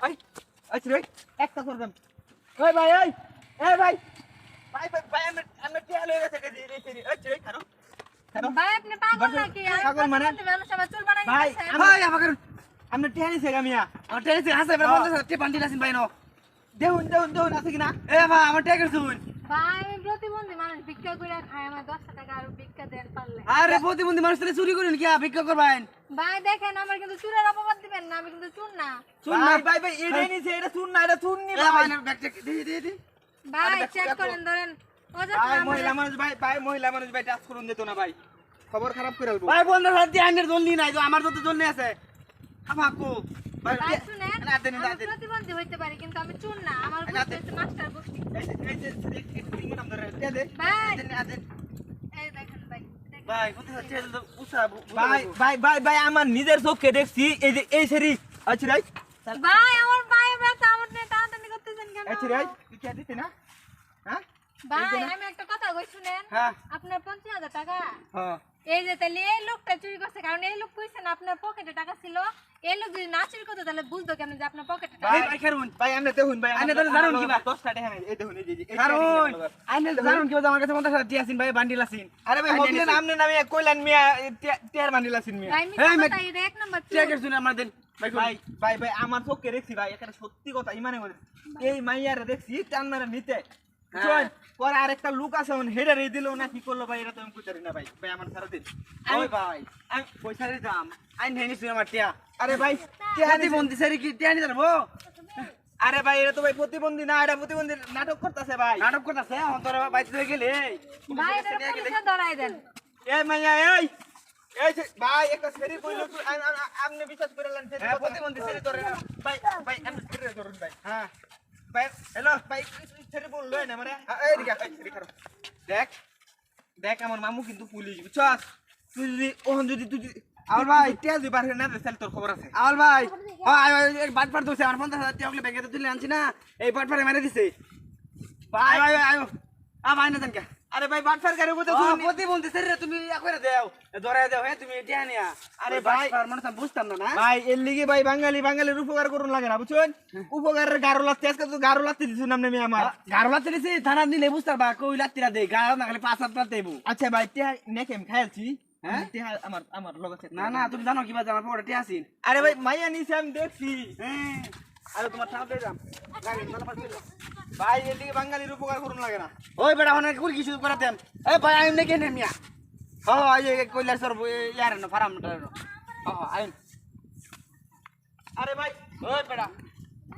ভাই আচ্ছা ভাই একটা করে দেন ওই ভাই এই এই ভাই ভাই ভাই ভাই আমরা টিয়া লয়ে গেছে রে আচ্ছা ভাই খারো খারো ভাই আপনি পাগল নাকি? পাগল মানে? মানুষ আমার চুল বানাই ভাই দিয়েছেন। ভাই আমাকে আমরা টিয়া নিছে গামিয়া আমার টিয়া নিছে হাসে বের বলতে টিয়া পান্ডি লাসিন ভাই নো দেউন আছে কিনা এ ভাই আমার টিয়া করছুন ভাই আমি প্রতিবন্ধী মানুষ ভিক্ষা করে খাই, আমার 10 টাকা আর ভিক্ষা দেন পারলে। আরে প্রতিবন্ধী মানুষ তাহলে চুরি করেন কি ভিক্ষা করবেন ভাই দেখেন আমার কিন্তু চুরের অপবাদ দিবেন না, আমি কিন্তু চুর না। ভাই ভাই ভাই এটা নিছে এটা শুন না এটা শুন নি ভাই ব্যাগটা দি ভাই চেক করেন ধরেন ভাই মহিলা মানুষ ভাই মহিলা মানুষ ভাই টাচ করুন দিত না ভাই খবর খারাপ করে আলবো ভাই বন্ধ হাত আইনের জলনি নাই তো আমার যত জলনি আছে আমাকো ভাই ভাই শুনেন না দেন না আমি দেন প্রতিবন্ধী হইতে পারি কিন্তু আমি চুর না, আমার গোষ্ঠী হচ্ছে মাস্টার গোষ্ঠী। এই যে একটু নাম ধরে দে দে ভাই দেন দেন এই দেখেন ভাই দেখেন। ভাই কোথায় হচ্ছে উসা ভাই ভাই ভাই ভাই আমার নিজের চোখে দেখছি এই যে এই সেরি আচ্ছা রাই ভাই আমার পায়ে ব্যথা, আমার নিয়ে টানাটানি করতেছেন কেন? আচ্ছা রাই তুই কি দিছিস না হ্যাঁ ভাই আমি একটা কথা কই শুনেন, হ্যাঁ আপনার 50,000 টাকা হ্যাঁ এই যে তাহলে এই লোকটা চুরি করছে, কারণ এই লোক কইছে না আপনার পকেটে টাকা ছিল, এই লোক যদি না চুরি করতো তাহলে বুঝতো কেমন যে আপনার পকেটে টাকা। ভাই খারুন ভাই আমরা দেখুন ভাই আমরা তো জানুন কি ভাই 10 টাকা হ্যাঁ এই দেখুন এই যে খারুন আইনে জানুন কি আমার কাছে 50 টাকা দিয়াছেন ভাই বান্ডিল আছেন আরে ভাই হবলেন আমনে নামে কইলেন মিয়া টিয়ার বান্ডিল আছেন মিয়া ভাই মিথ্যা কথা, এটা এক নাম্বার চুর। টিয়ার শুনে আমার দেন ভাই ভাই ভাই আমার চোখে দেখছি ভাই এখানে সত্যি কথা ইমানে বলে এই মাইয়ারে দেখছি টান্নারে নিতে বুঝছেন পরে আরেকটা লোক আছে ওন হেডার এই দিলো না কি করলো ভাই এটা তো আমি বুঝারি না ভাই ভাই আমার ছাড়া দিন ওই ভাই আমি পয়সা দিয়ে দাম আইন হেনি শুনে আমার টিয়া আরে ভাই টিয়া দি বন্দি সারি কি টিয়া নি জানবো আরে ভাই এটা তো ভাই প্রতিবন্ধী না এটা প্রতিবন্ধী নাটক করতেছে ভাই নাটক করতেছে অন্তর বাইতে হয়ে গেলে ভাই এটা পুলিশে ধরাই দেন। এই মাইয়া এই এই যে ভাই একটা সেরি কইলো আপনি বিশ্বাস করেলেন সেরি প্রতিবন্ধী সেরি ধরে না ভাই ভাই আপনি সেরি ধরুন ভাই হ্যাঁ ভাই হ্যালো ভাই সেরি বললো না মানে এই দিকে সেরি খারাপ দেখ দেখ আমার মামু কিন্তু পুলিশ বুঝছস তুই যদি ওহন যদি তুই আমার ভাই টিয়া দি বার না দেন তোর খবর আছে আমার ভাই এক বাটপার দছে আমার 50,000 টাকা ব্যাংকে তো তুলে আনছি না এই বাটপারে মেরে দিছে ভাই ভাই আয়ো ভাই না জান কে আরে ভাই বাটপার গারে বলতে তুই প্রতিবন্ধী সেরি তুমি ইয়া করে দাও ধরে দাও হ্যাঁ তুমি টিয়া নিয়া আরে ভাই মানুষ বুঝতাম না ভাই এর লিগে ভাই বাঙালির উপকার করুন লাগে না বুঝছেন উপকারের গারো লাত্তি আজকে তো গারো লাত্তি দিছুন নাম নেমে আমার গারো লাত্তি দিছি থানা দিলে বুঝতার বা কই লাত্তিরা দে গারো না খালি 5-7 দেবো আচ্ছা ভাই টিয়া নেকেম খাইলছি হ্যাঁ টিয়া আমার লগে না না তুমি জানো কিবা আমার পড়ে টিয়া আছিস আরে ভাই মাইয়া নিছে আমি দেখছি হ্যাঁ আরে তোমার ঠাপ দে দাম ভাই এর লিগে বাঙালির উপকার করুন লাগে না ওই বেটা অনেক কুল কিছু করে দেন এই ভাই আমি নেকে নেমিয়া এই কইলা সর ইয়ার না ফারাম আইন আরে ভাই ওই বেটা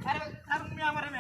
আরে সারুন মি আমারে মে